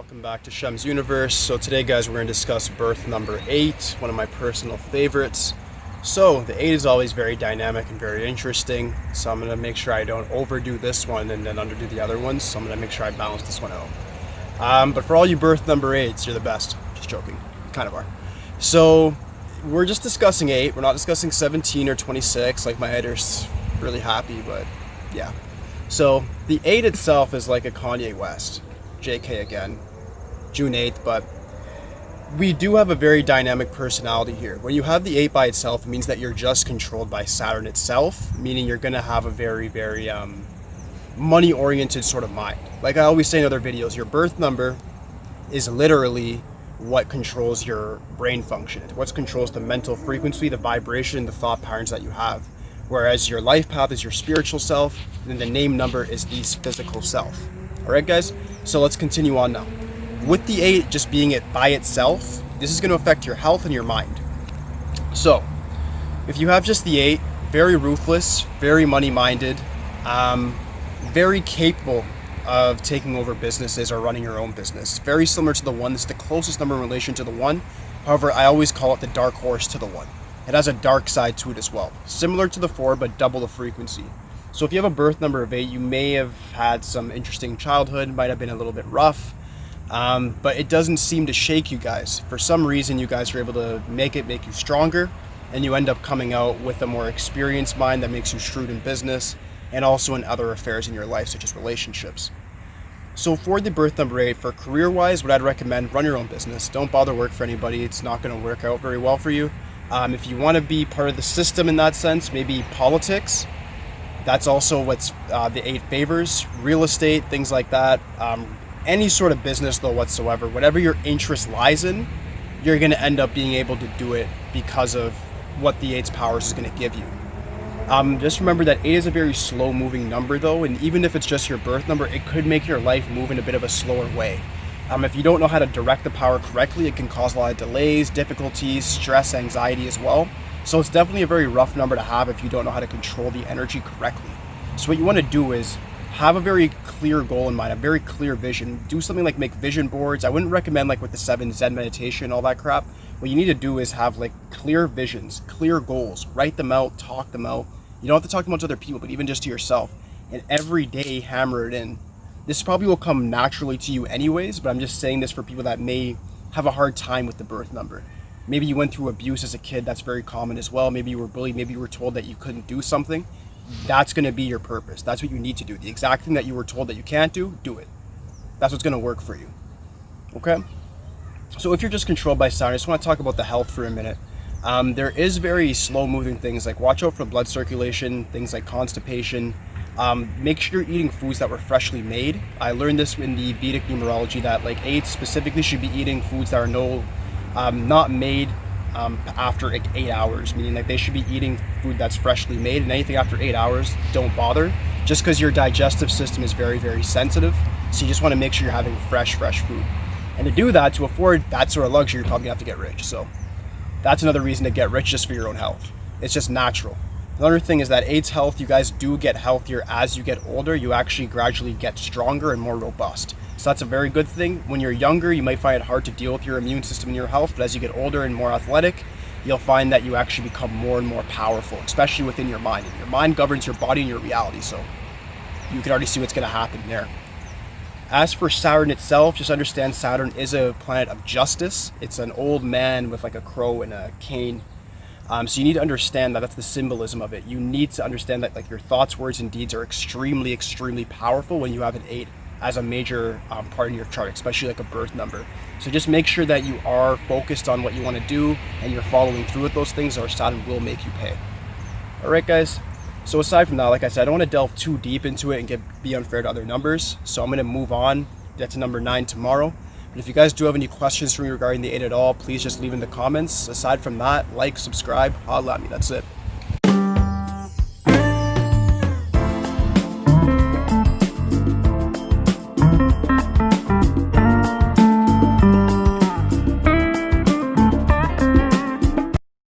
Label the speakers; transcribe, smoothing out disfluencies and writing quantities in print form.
Speaker 1: Welcome back to Shem's Universe. So today, guys, we're going to discuss birth number 8, one of my personal favorites. So the 8 is always very dynamic and very interesting. So I'm going to make sure I don't overdo this one and then underdo the other ones. So I'm going to make sure I balance this one out. But for all you birth number 8s, you're the best. Just joking. You kind of are. So we're just discussing 8. We're not discussing 17 or 26. Like, my editor's really happy, but yeah. So the 8 itself is like a Kanye West. JK again, June 8th, but we do have a very dynamic personality here. When you have the 8 by itself, it means that you're just controlled by Saturn itself, meaning you're going to have a very, very money-oriented sort of mind. Like I always say in other videos, your birth number is literally what controls your brain function. It's what controls the mental frequency, the vibration, the thought patterns that you have. Whereas your life path is your spiritual self, and the name number is the physical self. All right, guys, so let's continue on now. With the 8 just being it by itself, this is going to affect your health and your mind. So if you have just the 8, very ruthless, very money-minded, very capable of taking over businesses or running your own business. Very similar to the 1. It's the closest number in relation to the 1. However, I always call it the dark horse to the 1. It has a dark side to it as well. Similar to the 4, but double the frequency. So if you have a birth number of 8, you may have had some interesting childhood, might have been a little bit rough, but it doesn't seem to shake you guys. For some reason, you guys are able to make you stronger, and you end up coming out with a more experienced mind that makes you shrewd in business and also in other affairs in your life, such as relationships. So for the birth number 8, for career-wise, what I'd recommend, run your own business. Don't bother work for anybody. It's not going to work out very well for you. If you want to be part of the system in that sense, maybe politics. That's also what's the 8 favors. Real estate, things like that. Any sort of business though whatsoever, whatever your interest lies in, you're going to end up being able to do it because of what the 8's powers is going to give you. Just remember that 8 is a very slow moving number though, and even if it's just your birth number, it could make your life move in a bit of a slower way. If you don't know how to direct the power correctly, it can cause a lot of delays, difficulties, stress, anxiety as well. So it's definitely a very rough number to have if you don't know how to control the energy correctly. So what you want to do is have a very clear goal in mind, a very clear vision. Do something like make vision boards. I wouldn't recommend like with the 7 Zen meditation, all that crap. What you need to do is have like clear visions, clear goals, write them out, talk them out. You don't have to talk them out to other people, but even just to yourself. And every day hammer it in. This probably will come naturally to you anyways, but I'm just saying this for people that may have a hard time with the birth number. Maybe you went through abuse as a kid. That's very common as well. Maybe you were bullied. Maybe you were told that you couldn't do something. That's going to be your purpose. That's what you need to do. The exact thing that you were told that you can't do, do it. That's what's going to work for you. Okay? So if you're just controlled by Saturn, I just want to talk about the health for a minute. There is very slow moving things, like watch out for blood circulation, things like constipation. Make sure you're eating foods that were freshly made. I learned this in the Vedic numerology that like 8 specifically should be eating foods that are not made after 8 hours, meaning like they should be eating food that's freshly made, and anything after 8 hours, don't bother, just because your digestive system is very, very sensitive. So you just want to make sure you're having fresh food. And to do that, to afford that sort of luxury, you're probably gonna have to get rich. So that's another reason to get rich, just for your own health. It's just natural. Another thing is that 8's health, you guys do get healthier as you get older. You actually gradually get stronger and more robust. So that's a very good thing. When you're younger, you might find it hard to deal with your immune system and your health, but as you get older and more athletic, you'll find that you actually become more and more powerful, especially within your mind. And your mind governs your body and your reality, so you can already see what's going to happen there. As for Saturn itself, just understand Saturn is a planet of justice. It's an old man with like a crow and a cane. So you need to understand that that's the symbolism of it. You need to understand that like your thoughts, words, and deeds are extremely, extremely powerful when you have an 8 as a major part in your chart, especially like a birth number. So just make sure that you are focused on what you want to do and you're following through with those things, or Saturn will make you pay. All right, guys. So aside from that, like I said, I don't want to delve too deep into it and be unfair to other numbers. So I'm going to move on, get to number 9 tomorrow. But if you guys do have any questions for me regarding the 8 at all, please just leave in the comments. Aside from that, like, subscribe, holla at me. That's it.